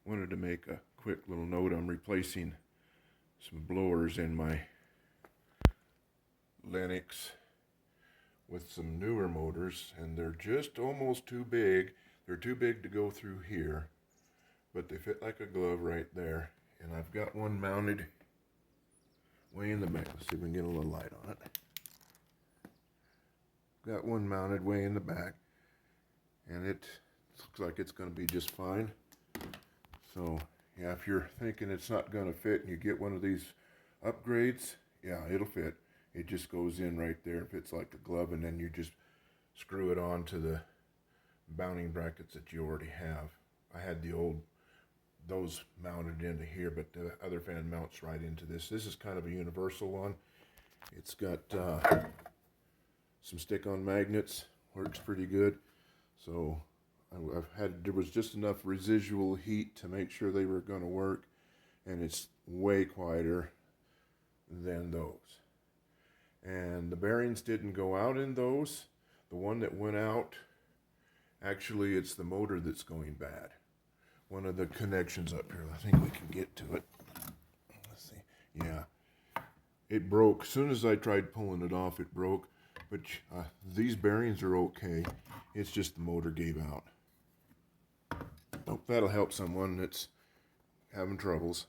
wanted to make a quick little note. I'm replacing some blowers in my Lennox with some newer motors, and they're just almost too big. They're too big to go through here, but they fit like a glove right there. And I've got one mounted way in the back. Let's see if we can get a little light on it. Got one mounted way in the back, and it looks like it's going to be just fine. So yeah, if you're thinking it's not going to fit and you get one of these upgrades, yeah, it'll fit. It just goes in right there and fits like a glove, and then you just screw it on to the mounting brackets that you already have. I had those mounted into here, but the other fan mounts right into this. This is kind of a universal one. It's got some stick-on magnets, works pretty good. So there was just enough residual heat to make sure they were going to work, and it's way quieter than those. And the bearings didn't go out in those. The one that went out, actually it's the motor that's going bad. One of the connections up here, I think we can get to it. Let's see. Yeah, it broke. As soon as I tried pulling it off, it broke. But these bearings are okay. It's just the motor gave out. Hope that'll help someone that's having troubles.